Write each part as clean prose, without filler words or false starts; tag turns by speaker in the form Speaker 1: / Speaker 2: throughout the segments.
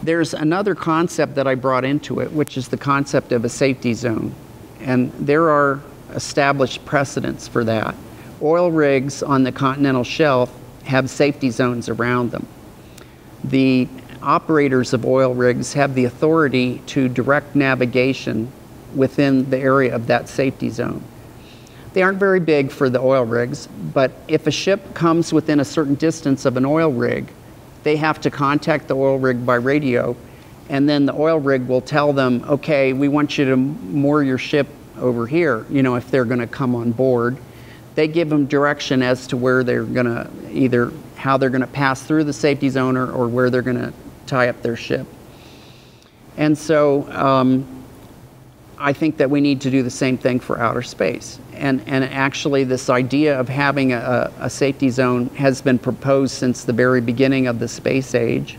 Speaker 1: There's another concept that I brought into it, which is the concept of a safety zone. And there are established precedents for that. Oil rigs on the continental shelf have safety zones around them. The operators of oil rigs have the authority to direct navigation within the area of that safety zone. They aren't very big for the oil rigs, but if a ship comes within a certain distance of an oil rig, they have to contact the oil rig by radio, and then the oil rig will tell them, okay, we want you to moor your ship over here, you know, if they're going to come on board. They give them direction as to where they're going to, either how they're going to pass through the safety zone or where they're going to tie up their ship. And so I think that we need to do the same thing for outer space. And actually this idea of having a safety zone has been proposed since the very beginning of the space age.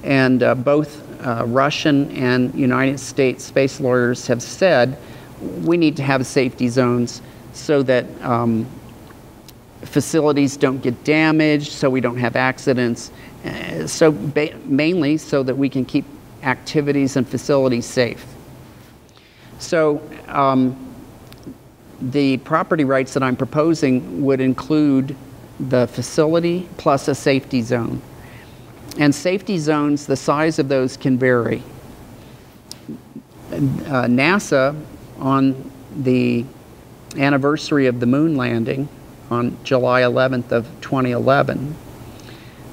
Speaker 1: And both Russian and United States space lawyers have said we need to have safety zones so that facilities don't get damaged, so we don't have accidents, mainly so that we can keep activities and facilities safe. So the property rights that I'm proposing would include the facility plus a safety zone. And safety zones, the size of those can vary. NASA, on the anniversary of the moon landing on July 11th of 2011,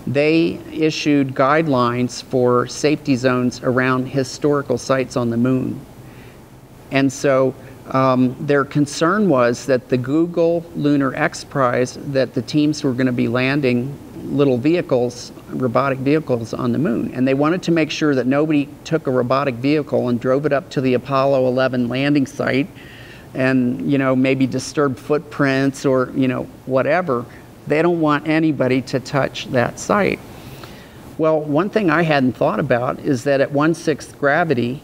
Speaker 1: they issued guidelines for safety zones around historical sites on the moon. And so their concern was that the Google Lunar X Prize, that the teams were going to be landing little vehicles, robotic vehicles on the moon. And they wanted to make sure that nobody took a robotic vehicle and drove it up to the Apollo 11 landing site and, you know, maybe disturbed footprints or, you know, whatever. They don't want anybody to touch that site. Well, one thing I hadn't thought about is that at 1/6 gravity,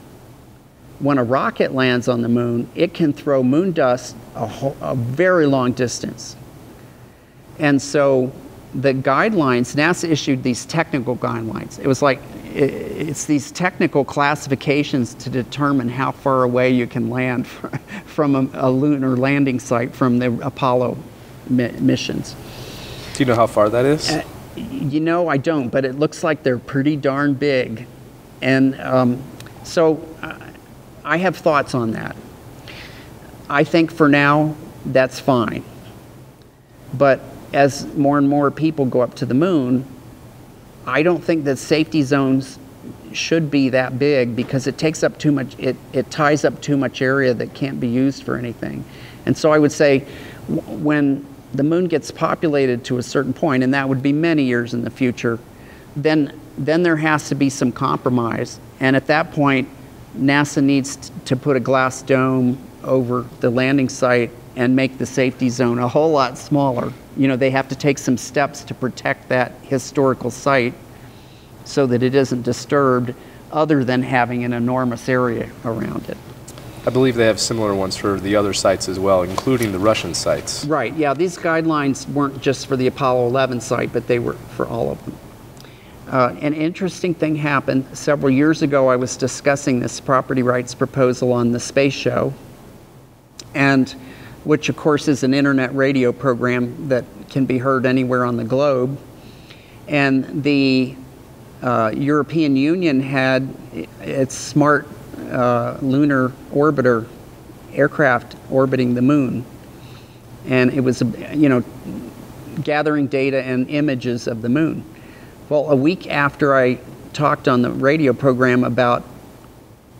Speaker 1: when a rocket lands on the moon, it can throw moon dust a very long distance. And so the guidelines, NASA issued these technical guidelines. It was like, it's these technical classifications to determine how far away you can land from a lunar landing site from the Apollo missions.
Speaker 2: Do you know how far that is?
Speaker 1: You know, I don't, but it looks like they're pretty darn big. And so I have thoughts on that. I think for now, that's fine. But as more and more people go up to the moon, I don't think that safety zones should be that big because it takes up too much, it ties up too much area that can't be used for anything. And so I would say when the moon gets populated to a certain point, and that would be many years in the future, then there has to be some compromise. And at that point, NASA needs to put a glass dome over the landing site and make the safety zone a whole lot smaller. You know, they have to take some steps to protect that historical site so that it isn't disturbed other than having an enormous area around it.
Speaker 2: I believe they have similar ones for the other sites as well, including the Russian sites.
Speaker 1: Right, yeah, these guidelines weren't just for the Apollo 11 site, but they were for all of them. An interesting thing happened. Several years ago, I was discussing this property rights proposal on the Space Show, and which of course is an internet radio program that can be heard anywhere on the globe. And the European Union had its smart lunar orbiter aircraft orbiting the moon. And it was, you know, gathering data and images of the moon. Well, a week after I talked on the radio program about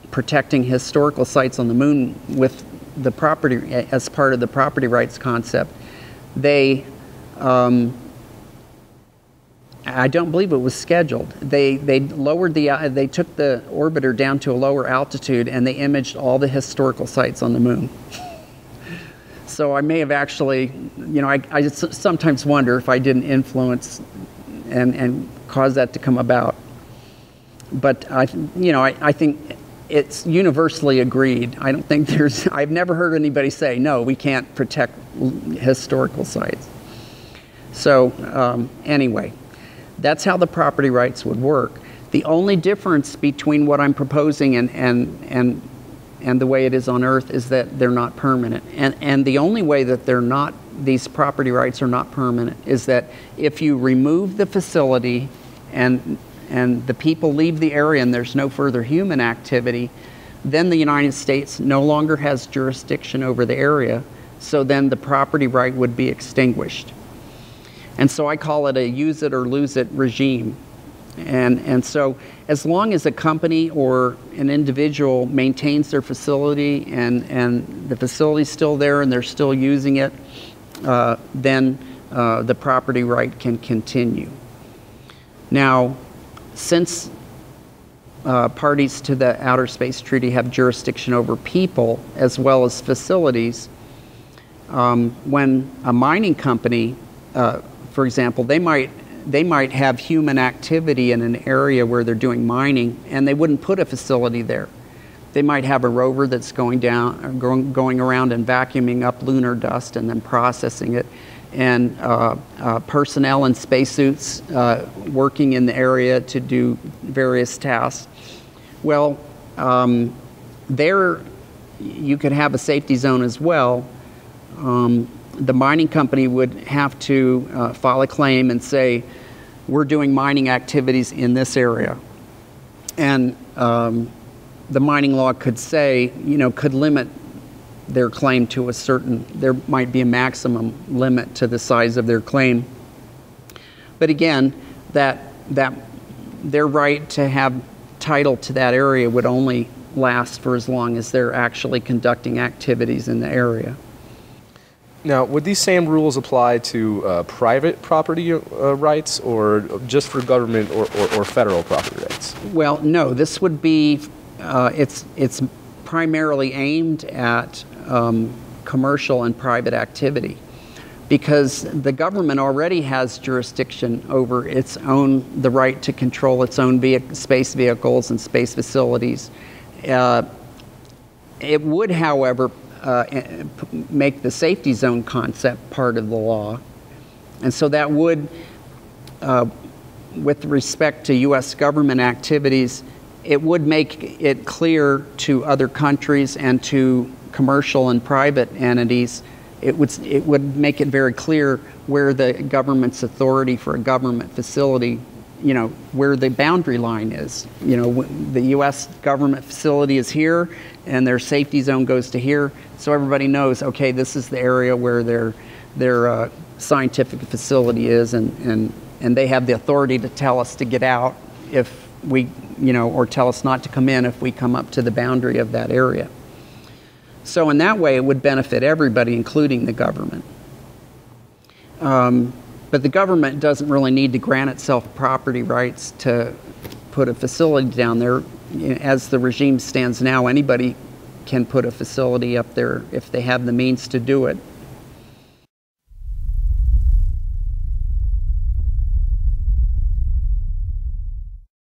Speaker 1: protecting historical sites on the moon with the property, as part of the property rights concept, they, I don't believe it was scheduled. They lowered they took the orbiter down to a lower altitude and they imaged all the historical sites on the moon. So I may have actually, you know, I sometimes wonder if I didn't influence and cause that to come about. But I think it's universally agreed. I don't think I've never heard anybody say, no, we can't protect historical sites. So anyway, that's how the property rights would work. The only difference between what I'm proposing and the way it is on Earth is that they're not permanent. And the only way that these property rights are not permanent is that if you remove the facility and the people leave the area and there's no further human activity, then the United States no longer has jurisdiction over the area, so then the property right would be extinguished. And so I call it a use it or lose it regime. And so as long as a company or an individual maintains their facility and the facility's still there and they're still using it, then the property right can continue. Now, since parties to the Outer Space Treaty have jurisdiction over people as well as facilities, when a mining company, for example, they might have human activity in an area where they're doing mining, and they wouldn't put a facility there. They might have a rover that's going around and vacuuming up lunar dust and then processing it, and personnel in spacesuits working in the area to do various tasks. Well, there you could have a safety zone as well. The mining company would have to file a claim and say, we're doing mining activities in this area. And the mining law could say, could limit their claim to a certain, there might be a maximum limit to the size of their claim. But again, that their right to have title to that area would only last for as long as they're actually conducting activities in the area.
Speaker 2: Now, would these same rules apply to private property rights, or just for government or federal property rights?
Speaker 1: Well, no. This would be it's primarily aimed at commercial and private activity, because the government already has jurisdiction over the right to control its own space vehicles and space facilities. It would, however, make the safety zone concept part of the law. And so that would, with respect to U.S. government activities, it would make it clear to other countries and to commercial and private entities, it would make it very clear where the government's authority for a government facility, where the boundary line is. The U.S. government facility is here, and their safety zone goes to here, so everybody knows, okay, this is the area where their scientific facility is, and they have the authority to tell us to get out if we, or tell us not to come in if we come up to the boundary of that area. So in that way, it would benefit everybody, including the government. But the government doesn't really need to grant itself property rights to put a facility down there. As the regime stands now, anybody can put a facility up there if they have the means to do it.